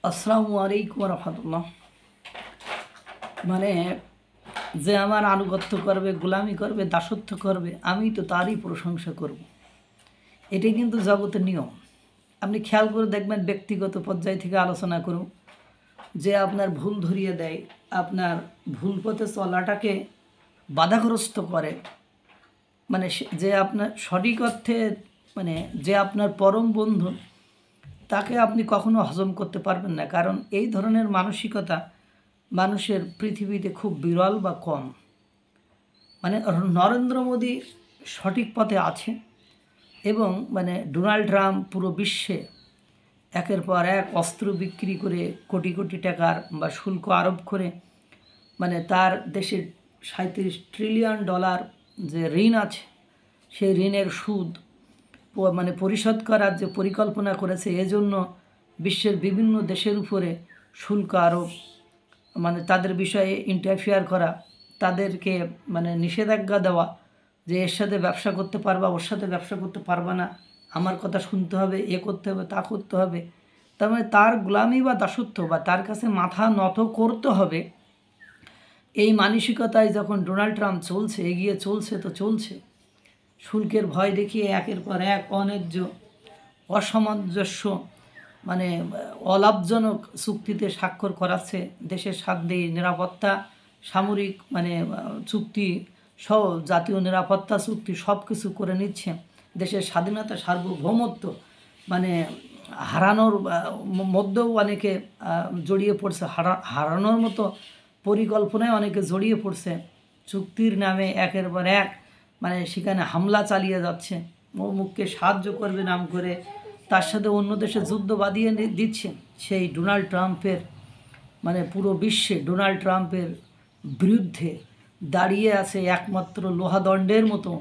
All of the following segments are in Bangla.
আসসালামু আলাইকুম রহমতুল্লাহ। মানে যে আমার আনুগত্য করবে, গোলামি করবে, দাসত্ব করবে, আমি তো তারই প্রশংসা করব। এটাই কিন্তু জগতের নিয়ম। আপনি খেয়াল করে দেখবেন, ব্যক্তিগত পর্যায় থেকে আলোচনা করুন, যে আপনার ভুল ধরিয়ে দেয়, আপনার ভুল পথে চলাটাকে বাধাগ্রস্ত করে, মানে যে আপনার সঠিক অর্থে, মানে যে আপনার পরম বন্ধু, তাকে আপনি কখনো হজম করতে পারবেন না। কারণ এই ধরনের মানসিকতা মানুষের পৃথিবীতে খুব বিরল বা কম। মানে নরেন্দ্র মোদী সঠিক পথে আছে, এবং মানে ডোনাল্ড ট্রাম্প পুরো বিশ্বে একের পর এক অস্ত্র বিক্রি করে কোটি কোটি টাকার বা শুল্ক আরোপ করে, মানে তার দেশের $37 ট্রিলিয়ন যে ঋণ আছে, সেই ঋণের সুদ মানে পরিশোধ করার যে পরিকল্পনা করেছে, এজন্য বিশ্বের বিভিন্ন দেশের উপরে শুল্ক আরোপ, মানে তাদের বিষয়ে ইন্টারফেয়ার করা, তাদেরকে মানে নিষেধাজ্ঞা দেওয়া, যে এর সাথে ব্যবসা করতে পারবা, ওর সাথে ব্যবসা করতে পারবা না, আমার কথা শুনতে হবে, এ করতে হবে, তা করতে হবে। তার মানে তার গোলামি বা দাসত্ব বা তার কাছে মাথা নত করতে হবে, এই মানসিকতায় যখন ডোনাল্ড ট্রাম্প চলছে, এগিয়ে চলছে, তো চলছে শুল্কের ভয় দেখিয়ে একের পর এক অন্যায্য, অসামঞ্জস্য, মানে অলাভজনক চুক্তিতে স্বাক্ষর করাচ্ছে। দেশের স্বার্থে নিরাপত্তা, সামরিক মানে চুক্তি সহ জাতীয় নিরাপত্তা চুক্তি সব কিছু করে নিচ্ছে। দেশের স্বাধীনতা, সার্বভৌমত্ব মানে হারানোর মধ্যেও অনেকে জড়িয়ে পড়ছে, হারানোর মতো পরিকল্পনায় অনেকে জড়িয়ে পড়ছে। চুক্তির নামে একের পর এক মানে সেখানে হামলা চালিয়ে যাচ্ছে, মুখকে সাহায্য করবে নাম করে তার সাথে অন্য দেশে যুদ্ধ বাঁধিয়ে দিচ্ছে। সেই ডোনাল্ড ট্রাম্পের মানে পুরো বিশ্বে ডোনাল্ড ট্রাম্পের বিরুদ্ধে দাঁড়িয়ে আছে একমাত্র লোহাদণ্ডের মতো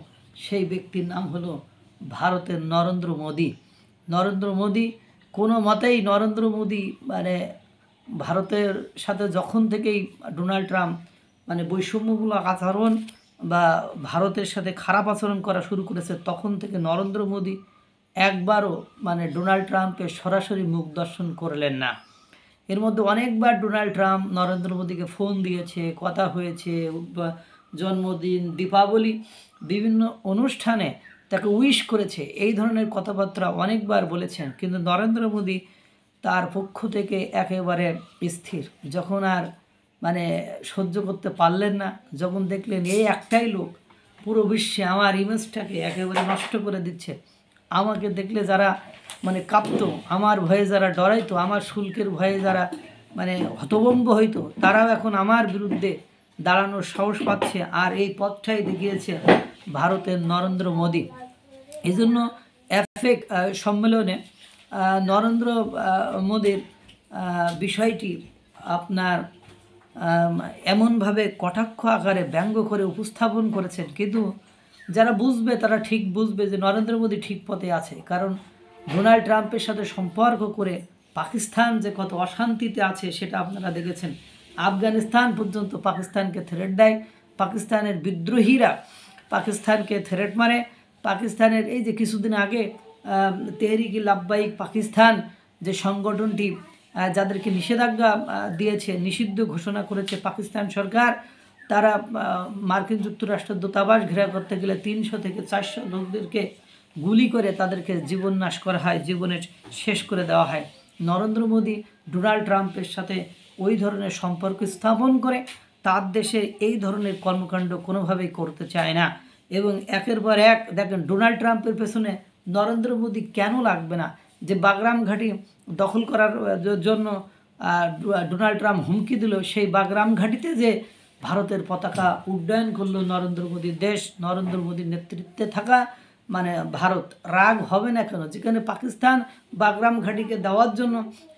সেই ব্যক্তির নাম হলো ভারতের নরেন্দ্র মোদী। নরেন্দ্র মোদী কোনো মতেই নরেন্দ্র মোদী মানে ভারতের সাথে যখন থেকেই ডোনাল্ড ট্রাম্প মানে বৈষম্যমূলক আচরণ বা ভারতের সাথে খারাপ আচরণ করা শুরু করেছে, তখন থেকে নরেন্দ্র মোদী একবারও মানে ডোনাল্ড ট্রাম্পের সরাসরি মুখ দর্শন করলেন না। এর মধ্যে অনেকবার ডোনাল্ড ট্রাম্প নরেন্দ্র মোদীকে ফোন দিয়েছে, কথা হয়েছে, জন্মদিন, দীপাবলি, বিভিন্ন অনুষ্ঠানে তাকে উইশ করেছে, এই ধরনের কথাবার্তা অনেকবার বলেছেন। কিন্তু নরেন্দ্র মোদী তার পক্ষ থেকে একেবারে স্থির। যখন আর মানে সহ্য করতে পারলেন না, যখন দেখলেন এই একটাই লোক পুরো বিশ্বে আমার ইমেজটাকে একেবারে নষ্ট করে দিচ্ছে, আমাকে দেখলে যারা মানে কাঁপতো, আমার ভয়ে যারা ডরাইতো, আমার শুল্কের ভয়ে যারা মানে হতভম্ব হইতো, তারাও এখন আমার বিরুদ্ধে দাঁড়ানোর সাহস পাচ্ছে। আর এই পথটাই দেখিয়েছে ভারতের নরেন্দ্র মোদী। এই জন্য অ্যাপেক সম্মেলনে নরেন্দ্র মোদীর বিষয়টি আপনার এমনভাবে কটাক্ষ আকারে ব্যঙ্গ করে উপস্থাপন করেছেন, কিন্তু যারা বুঝবে তারা ঠিক বুঝবে যে নরেন্দ্র মোদী ঠিক পথে আছে। কারণ ডোনাল্ড ট্রাম্পের সাথে সম্পর্ক করে পাকিস্তান যে কত অশান্তিতে আছে সেটা আপনারা দেখেছেন। আফগানিস্তান পর্যন্ত পাকিস্তানকে থ্রেট দেয়, পাকিস্তানের বিদ্রোহীরা পাকিস্তানকে থ্রেট মারে। পাকিস্তানের এই যে কিছুদিন আগে তেহরিক-ই লাব্বাইক পাকিস্তান যে সংগঠনটি, যাদেরকে নিষেধাজ্ঞা দিয়েছে, নিষিদ্ধ ঘোষণা করেছে পাকিস্তান সরকার, তারা মার্কিন যুক্তরাষ্ট্রের দূতাবাস ঘেরা করতে গেলে 300 থেকে 400 লোকদেরকে গুলি করে তাদেরকে জীবন নাশ করা হয়, জীবনে শেষ করে দেওয়া হয়। নরেন্দ্র মোদী ডোনাল্ড ট্রাম্পের সাথে ওই ধরনের সম্পর্ক স্থাপন করে তার দেশে এই ধরনের কর্মকাণ্ড কোনোভাবেই করতে চায় না। এবং একের পর এক দেখেন, ডোনাল্ড ট্রাম্পের পেছনে নরেন্দ্র মোদী কেন লাগবে না? যে বাগরাম ঘাঁটি দখল করার জন্য ডোনাল্ড ট্রাম্প হুমকি দিল, সেই বাগরাম ঘাঁটিতে যে ভারতের পতাকা উড্ডয়ন করলো নরেন্দ্র মোদীর দেশ, নরেন্দ্র মোদীর নেতৃত্বে থাকা মানে ভারত রাগ হবে না কেন? যেখানে পাকিস্তান বাগরাম ঘাঁটিকে দেওয়ার জন্য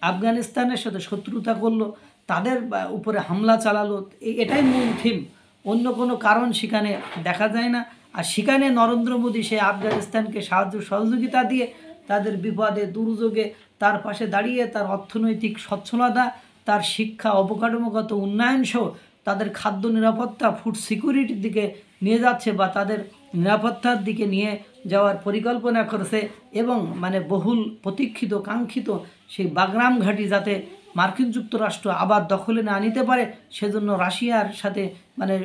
আফগানিস্তানের সাথে শত্রুতা করলো, তাদের উপরে হামলা চালালো, এটাই মূল থিম, অন্য কোনো কারণ সেখানে দেখা যায় না। আর সেখানে নরেন্দ্র মোদী সে আফগানিস্তানকে সাহায্য সহযোগিতা দিয়ে তাদের বিপদে দুর্যোগে তার পাশে দাঁড়িয়ে তার অর্থনৈতিক সচ্ছলতা, তার শিক্ষা, অবকাঠামোগত উন্নয়ন সহ তাদের খাদ্য নিরাপত্তা, ফুড সিকিউরিটির দিকে নিয়ে যাচ্ছে বা তাদের নিরাপত্তার দিকে নিয়ে যাওয়ার পরিকল্পনা করেছে। এবং মানে বহুল প্রতীক্ষিত কাঙ্ক্ষিত সেই বাগরাম ঘাঁটি যাতে মার্কিন যুক্তরাষ্ট্র আবার দখলে না নিতে পারে সেজন্য রাশিয়ার সাথে মানে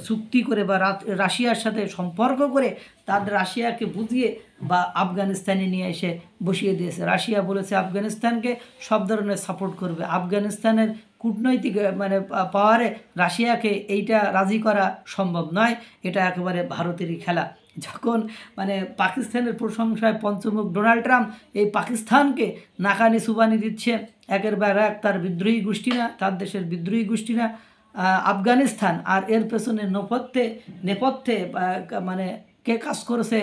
চুক্তি করে বা রাশিয়ার সাথে সম্পর্ক করে তাদের রাশিয়াকে বুঝিয়ে বা আফগানিস্তানে নিয়ে এসে বসিয়ে দিয়েছে। রাশিয়া বলেছে আফগানিস্তানকে সব ধরনের সাপোর্ট করবে। আফগানিস্তানের কূটনৈতিক মানে পাওয়ারে রাশিয়াকে এইটা রাজি করা সম্ভব নয়, এটা একেবারে ভারতেরই খেলা। যখন মানে পাকিস্তানের প্রশংসায় পঞ্চমুখ ডোনাল্ড ট্রাম্প এই পাকিস্তানকে নাকানি সুবানি দিচ্ছে, একের পর এক তার বিদ্রোহী গোষ্ঠীরা, তার দেশের বিদ্রোহী গোষ্ঠীরা আফগানিস্তান, আর এর পেছনে নেপথ্যে মানে কে কাজ করেছে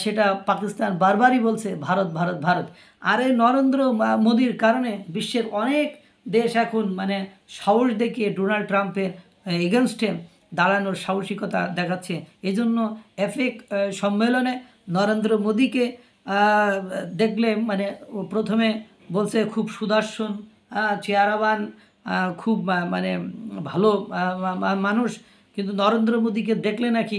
সেটা পাকিস্তান বারবারই বলছে ভারত ভারত ভারত। আর এই নরেন্দ্র মোদির কারণে বিশ্বের অনেক দেশ এখন মানে সাহস দেখিয়ে ডোনাল্ড ট্রাম্পের এগেনস্টে দাঁড়ানোর সাহসিকতা দেখাচ্ছে। এই জন্য এফেক সম্মেলনে নরেন্দ্র মোদীকে দেখলে মানে প্রথমে বলছে খুব সুদর্শন, চেহারাবান, খুব মানে ভালো মানুষ, কিন্তু নরেন্দ্র মোদীকে দেখলে নাকি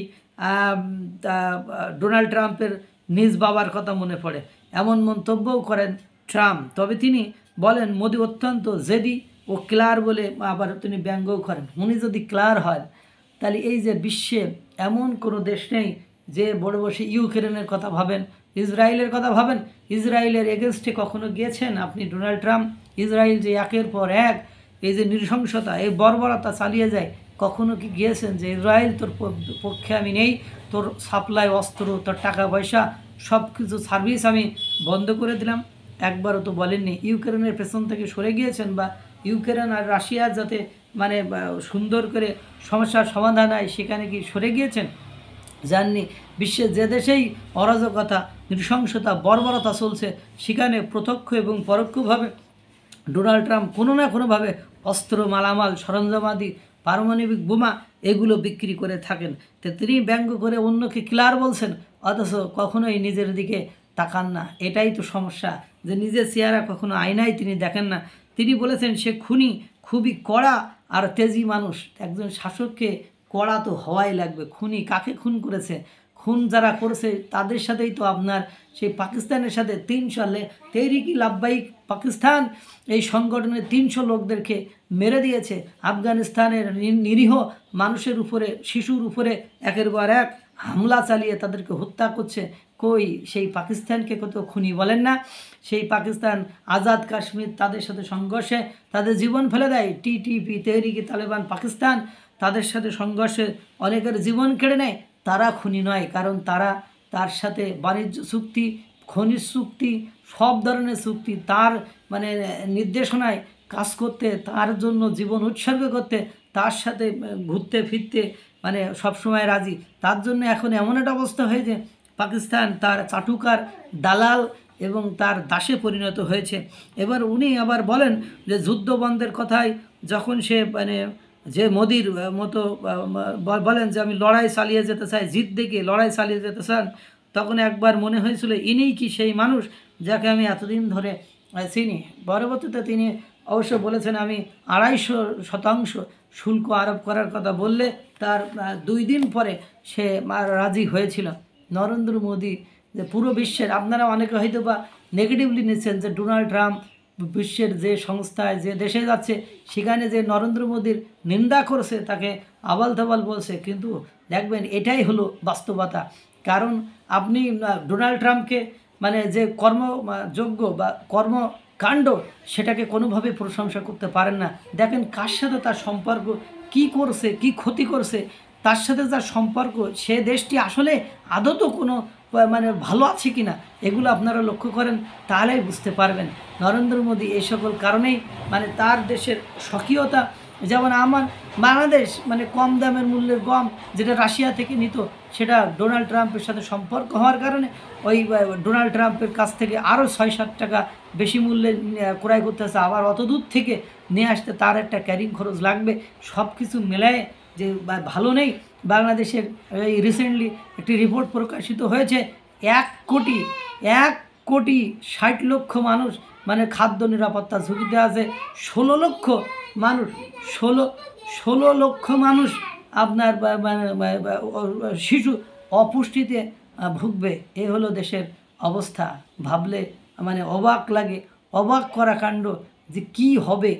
ডোনাল্ড ট্রাম্পের নিজ বাবার কথা মনে পড়ে, এমন মন্তব্যও করেন ট্রাম্প। তবে তিনি বলেন মোদী অত্যন্ত জেদি ও ক্লার বলে আবার তিনি ব্যঙ্গও করেন। উনি যদি ক্লার হয় তাহলে এই যে বিশ্বে এমন কোনো দেশ নেই যে বড় বসে ইউক্রেনের কথা ভাবেন, ইসরায়েলের কথা ভাবেন। ইসরায়েলের এগেনস্টে কখনো গিয়েছেন আপনি ডোনাল্ড ট্রাম্প? ইসরায়েল যে একের পর এক এই যে নৃশংসতা, এই বর্বরতা চালিয়ে যায়, কখনো কি গিয়েছেন যে ইসরায়েল তোর পক্ষে আমি নেই, তোর সাপ্লাই অস্ত্র, তোর টাকা পয়সা সব কিছু সার্ভিস আমি বন্ধ করে দিলাম? একবারও তো বলেননি। ইউক্রেনের পেছন থেকে সরে গিয়েছেন বা ইউক্রেন আর রাশিয়ার যাতে মানে সুন্দর করে সমস্যার সমাধান হয় সেখানে কি সরে গিয়েছেন? যাননি। বিশ্বের যে দেশেই অরাজকতা, নৃশংসতা, বর্বরতা চলছে সেখানে প্রত্যক্ষ এবং পরোক্ষভাবে ডোনাল্ড ট্রাম্প কোনো না কোনোভাবে অস্ত্র, মালামাল, সরঞ্জামাদি, পারমাণবিক বোমা এগুলো বিক্রি করে থাকেন। তো তিনি ব্যঙ্গ করে অন্যকে ক্লিয়ার বলছেন, অথচ কখনোই নিজের দিকে তাকান না। এটাই তো সমস্যা, যে নিজের চেহারা কখনো আয়নায় তিনি দেখেন না। তিনি বলেছেন সে খুনি, খুবই কড়া আর তেজি মানুষ। একজন শাসককে কড়া তো হওয়াই লাগবে। খুনি কাকে খুন করেছে? খুন যারা করেছে তাদের সাথেই তো আপনার সেই পাকিস্তানের সাথে 300 সালে তেহরিক লাব্বাইক পাকিস্তান এই সংগঠনের 300 লোকদেরকে মেরে দিয়েছে। আফগানিস্তানের নিরীহ মানুষের উপরে, শিশুর উপরে একের পর এক হামলা চালিয়ে তাদেরকে হত্যা করছে। কই সেই পাকিস্তানকে কত খুনি বলেন না? সেই পাকিস্তান আজাদ কাশ্মীর তাদের সাথে সংঘর্ষে তাদের জীবন ফেলে দেয়। টিটিপি, তেহরিক তালেবান পাকিস্তান তাদের সাথে সংঘর্ষে অনেকের জীবন কেড়ে নেয়। তারা খুনি নয়, কারণ তারা তার সাথে বাণিজ্য চুক্তি, খনিজ চুক্তি, সব ধরনের চুক্তি, তার মানে নির্দেশনায় কাজ করতে, তার জন্য জীবন উৎসর্গ করতে, তার সাথে ঘুরতে ফিরতে মানে সবসময় রাজি। তার জন্য এখন এমন একটা অবস্থা হয়েছে পাকিস্তান তার চাটুকার, দালাল এবং তার দাসে পরিণত হয়েছে। এবার উনি আবার বলেন যে যুদ্ধ বন্ধের কথায় যখন সে মানে যে মোদির মতো বলেন যে আমি লড়াই চালিয়ে যেতে চাই, জিত দেখে লড়াই চালিয়ে যেতে চান, তখন একবার মনে হয়েছিল ইনিই কি সেই মানুষ যাকে আমি এতদিন ধরে চিনি। পরবর্তীতে তিনি অবশ্য বলেছেন আমি 250% শুল্ক আরোপ করার কথা বললে তার 2 দিন পরে সে রাজি হয়েছিল। নরেন্দ্র মোদী যে পুরো বিশ্বের, আপনারা অনেকে হয়তো বা নেগেটিভলি নিচ্ছেন যে ডোনাল্ড ট্রাম্প বিশ্বের যে সংস্থায় যে দেশে যাচ্ছে সেখানে যে নরেন্দ্র মোদীর নিন্দা করছে, তাকে আবাল তাবাল বলছে, কিন্তু দেখবেন এটাই হলো বাস্তবতা। কারণ আপনি ডোনাল্ড ট্রাম্পকে মানে যে কর্মযোগ্য বা কর্মকাণ্ড সেটাকে কোনোভাবে প্রশংসা করতে পারেন না। দেখেন কার সাথে তার সম্পর্ক, কি করছে, কি ক্ষতি করছে, তার সাথে যার সম্পর্ক সে দেশটি আসলে আদত কোনো মানে ভালো আছে কি না, এগুলো আপনারা লক্ষ্য করেন তাহলেই বুঝতে পারবেন। নরেন্দ্র মোদী এই সকল কারণেই মানে তার দেশের স্বকীয়তা, যেমন আমার বাংলাদেশ মানে কম দামের মূল্যের গম যেটা রাশিয়া থেকে নিত সেটা ডোনাল্ড ট্রাম্পের সাথে সম্পর্ক হওয়ার কারণে ওই ডোনাল্ড ট্রাম্পের কাছ থেকে আরও 6-7 টাকা বেশি মূল্যে ক্রয় করতেছে। আবার অত দূর থেকে নিয়ে আসতে তার একটা ক্যারিং খরচ লাগবে। সব কিছু মেলায় যে ভালো নেই। বাংলাদেশের এই রিসেন্টলি একটি রিপোর্ট প্রকাশিত হয়েছে 1,60,00,000 মানুষ মানে খাদ্য নিরাপত্তা ঝুঁকিতে আছে। 16 লক্ষ মানুষ আপনার শিশু অপুষ্টিতে ভুগবে। এ হলো দেশের অবস্থা। ভাবলে মানে অবাক লাগে, অবাক করা কাণ্ড যে কি হবে।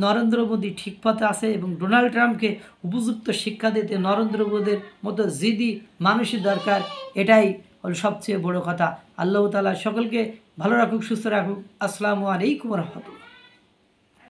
নরেন্দ্র মোদী ঠিক পথে আছে এবং ডোনাল্ড ট্রাম্পকে উপযুক্ত শিক্ষা দিতে নরেন্দ্র মোদীর মতো জিদি মানুষই দরকার। এটাই হল সবচেয়ে বড় কথা। আল্লাহ তাআলা সকলকে ভালো রাখুক, সুস্থ রাখুক। আসসালামু আলাইকুম রহমতুল্লাহ।